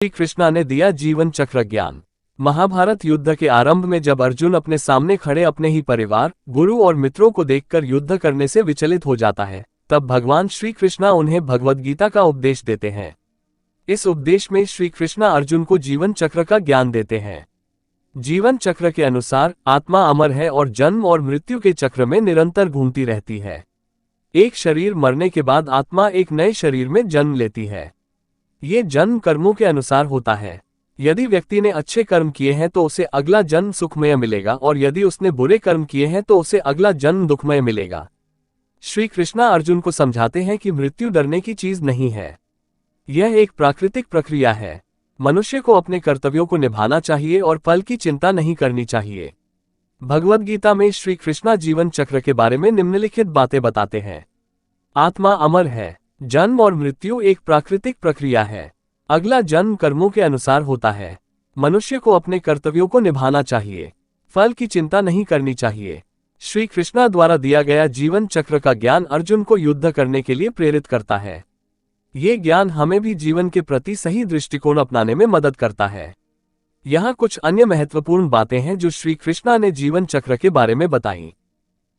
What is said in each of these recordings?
श्री कृष्णा ने दिया जीवन चक्र ज्ञान। महाभारत युद्ध के आरंभ में जब अर्जुन अपने सामने खड़े अपने ही परिवार, गुरु और मित्रों को देखकर युद्ध करने से विचलित हो जाता है, तब भगवान श्री कृष्णा उन्हें भगवद गीता का उपदेश देते हैं। इस उपदेश में श्री कृष्णा अर्जुन को जीवन चक्र का ज्ञान देते हैं। जीवन चक्र के अनुसार आत्मा अमर है और जन्म और मृत्यु के चक्र में निरंतर घूमती रहती है। एक शरीर मरने के बाद आत्मा एक नए शरीर में जन्म लेती है। ये जन्म कर्मों के अनुसार होता है। यदि व्यक्ति ने अच्छे कर्म किए हैं तो उसे अगला जन्म सुखमय मिलेगा और यदि उसने बुरे कर्म किए हैं तो उसे अगला जन्म दुखमय मिलेगा। श्री कृष्णा अर्जुन को समझाते हैं कि मृत्यु डरने की चीज नहीं है, यह एक प्राकृतिक प्रक्रिया है। मनुष्य को अपने कर्तव्यों को निभाना चाहिए और फल की चिंता नहीं करनी चाहिए। भगवद गीता में श्री कृष्णा जीवन चक्र के बारे में निम्नलिखित बातें बताते हैं। आत्मा अमर है। जन्म और मृत्यु एक प्राकृतिक प्रक्रिया है। अगला जन्म कर्मों के अनुसार होता है। मनुष्य को अपने कर्तव्यों को निभाना चाहिए, फल की चिंता नहीं करनी चाहिए। श्री कृष्णा द्वारा दिया गया जीवन चक्र का ज्ञान अर्जुन को युद्ध करने के लिए प्रेरित करता है। ये ज्ञान हमें भी जीवन के प्रति सही दृष्टिकोण अपनाने में मदद करता है। यहाँ कुछ अन्य महत्वपूर्ण बातें हैं जो श्री कृष्णा ने जीवन चक्र के बारे में बताई।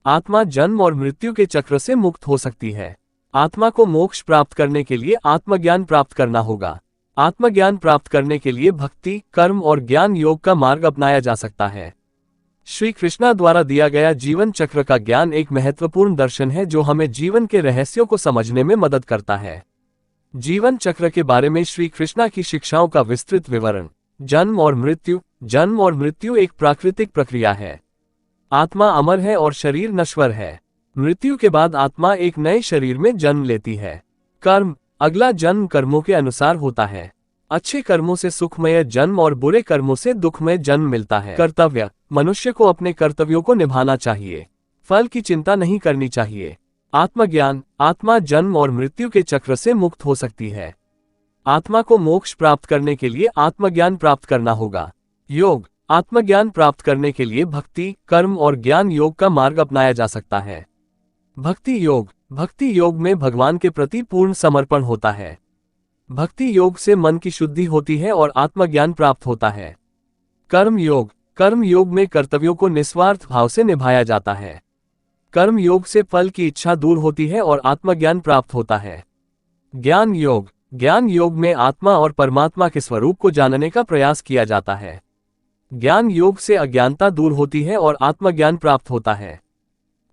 आत्मा जन्म और मृत्यु के चक्र से मुक्त हो सकती है। आत्मा को मोक्ष प्राप्त करने के लिए आत्मज्ञान प्राप्त करना होगा। आत्मज्ञान प्राप्त करने के लिए भक्ति, कर्म और ज्ञान योग का मार्ग अपनाया जा सकता है। श्री कृष्णा द्वारा दिया गया जीवन चक्र का ज्ञान एक महत्वपूर्ण दर्शन है जो हमें जीवन के रहस्यों को समझने में मदद करता है। जीवन चक्र के बारे में श्री कृष्णा की शिक्षाओं का विस्तृत विवरण। जन्म और मृत्यु एक प्राकृतिक प्रक्रिया है। आत्मा अमर है और शरीर नश्वर है। मृत्यु के बाद आत्मा एक नए शरीर में जन्म लेती है। कर्म, अगला जन्म कर्मों के अनुसार होता है। अच्छे कर्मों से सुखमय जन्म और बुरे कर्मों से दुखमय जन्म मिलता है। कर्तव्य, मनुष्य को अपने कर्तव्यों को निभाना चाहिए, फल की चिंता नहीं करनी चाहिए। आत्मज्ञान, आत्मा जन्म और मृत्यु के चक्र से मुक्त हो सकती है। आत्मा को मोक्ष प्राप्त करने के लिए आत्मज्ञान प्राप्त करना होगा। योग, आत्मज्ञान प्राप्त करने के लिए भक्ति, कर्म और ज्ञान योग का मार्ग अपनाया जा सकता है। भक्ति योग में भगवान के प्रति पूर्ण समर्पण होता है। भक्ति योग से मन की शुद्धि होती है और आत्मज्ञान प्राप्त होता है। कर्म योग में कर्तव्यों को निस्वार्थ भाव से निभाया जाता है। कर्म योग से फल की इच्छा दूर होती है और आत्मज्ञान प्राप्त होता है। ज्ञान योग में आत्मा और परमात्मा के स्वरूप को जानने का प्रयास किया जाता है। ज्ञान योग से अज्ञानता दूर होती है और आत्मज्ञान प्राप्त होता है।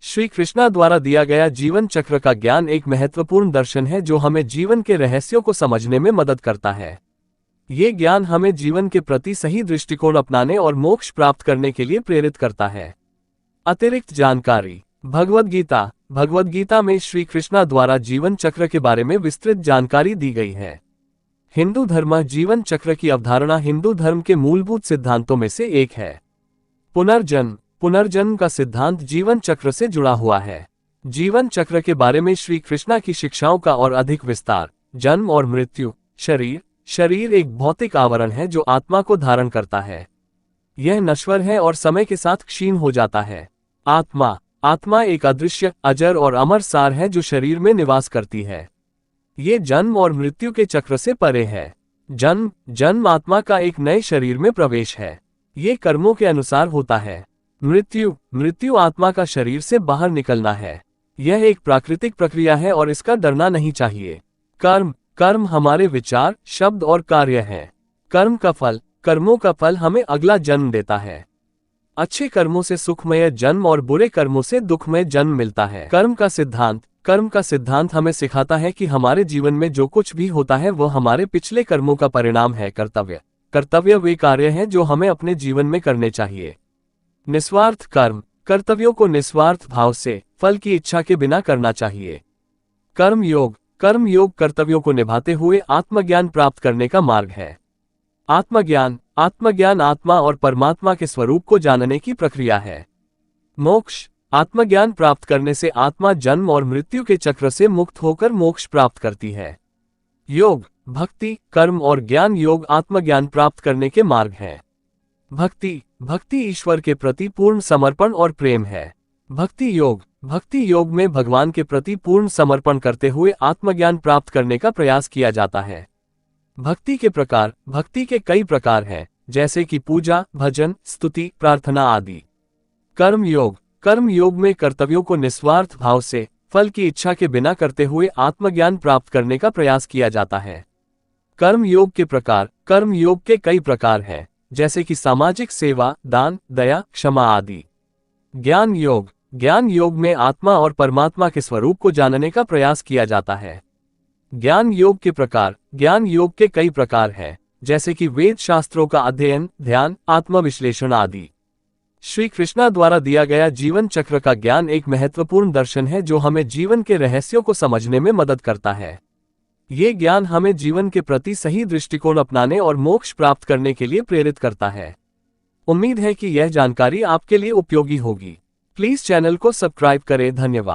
श्री कृष्णा द्वारा दिया गया जीवन चक्र का ज्ञान एक महत्वपूर्ण दर्शन है जो हमें जीवन के रहस्यों को समझने में मदद करता है। ये ज्ञान हमें जीवन के प्रति सही दृष्टिकोण अपनाने और मोक्ष प्राप्त करने के लिए प्रेरित करता है। अतिरिक्त जानकारी। भगवद गीता में श्री कृष्णा द्वारा जीवन चक्र के बारे में विस्तृत जानकारी दी गई है। हिंदू धर्म जीवन चक्र की अवधारणा हिंदू धर्म के मूलभूत सिद्धांतों में से एक है। पुनर्जन्म का सिद्धांत जीवन चक्र से जुड़ा हुआ है। जीवन चक्र के बारे में श्री कृष्णा की शिक्षाओं का और अधिक विस्तार। जन्म और मृत्यु। शरीर एक भौतिक आवरण है जो आत्मा को धारण करता है। यह नश्वर है और समय के साथ क्षीण हो जाता है। आत्मा एक अदृश्य, अजर और अमर सार है जो शरीर में निवास करती है। ये जन्म और मृत्यु के चक्र से परे है। जन्म आत्मा का एक नए शरीर में प्रवेश है। ये कर्मों के अनुसार होता है। मृत्यु आत्मा का शरीर से बाहर निकलना है। यह एक प्राकृतिक प्रक्रिया है और इसका डरना नहीं चाहिए। कर्म हमारे विचार, शब्द और कार्य हैं। कर्मों का फल हमें अगला जन्म देता है। अच्छे कर्मों से सुखमय जन्म और बुरे कर्मों से दुखमय जन्म मिलता है। कर्म का सिद्धांत हमें सिखाता है कि हमारे जीवन में जो कुछ भी होता है वह हमारे पिछले कर्मों का परिणाम है। कर्तव्य वे कार्य हैं जो हमें अपने जीवन में करने चाहिए। निस्वार्थ कर्म, कर्तव्यों को निस्वार्थ भाव से, फल की इच्छा के बिना करना चाहिए। कर्म योग कर्तव्यों को निभाते हुए आत्मज्ञान प्राप्त करने का मार्ग है। आत्मज्ञान आत्मा और परमात्मा के स्वरूप को जानने की प्रक्रिया है। मोक्ष, आत्मज्ञान प्राप्त करने से आत्मा जन्म और मृत्यु के चक्र से मुक्त होकर मोक्ष प्राप्त करती है। योग, भक्ति, कर्म और ज्ञान योग आत्मज्ञान प्राप्त करने के मार्ग हैं। भक्ति ईश्वर के प्रति पूर्ण समर्पण और प्रेम है। भक्ति योग में भगवान के प्रति पूर्ण समर्पण करते हुए आत्मज्ञान प्राप्त करने का प्रयास किया जाता है। भक्ति के प्रकार। भक्ति के कई प्रकार हैं, जैसे कि पूजा, भजन, स्तुति, प्रार्थना आदि। कर्म योग। कर्म योग में कर्तव्यों को निस्वार्थ भाव से, फल की इच्छा के बिना करते हुए आत्मज्ञान प्राप्त करने का प्रयास किया जाता है। कर्म योग के प्रकार। कर्म योग के कई प्रकार हैं, जैसे कि सामाजिक सेवा, दान, दया, क्षमा आदि। ज्ञान योग। ज्ञान योग में आत्मा और परमात्मा के स्वरूप को जानने का प्रयास किया जाता है। ज्ञान योग के प्रकार। ज्ञान योग के कई प्रकार हैं, जैसे कि वेद शास्त्रों का अध्ययन, ध्यान, आत्मविश्लेषण आदि। श्री कृष्णा द्वारा दिया गया जीवन चक्र का ज्ञान एक महत्वपूर्ण दर्शन है जो हमें जीवन के रहस्यों को समझने में मदद करता है। ये ज्ञान हमें जीवन के प्रति सही दृष्टिकोण अपनाने और मोक्ष प्राप्त करने के लिए प्रेरित करता है। उम्मीद है कि यह जानकारी आपके लिए उपयोगी होगी। प्लीज चैनल को सब्सक्राइब करें। धन्यवाद।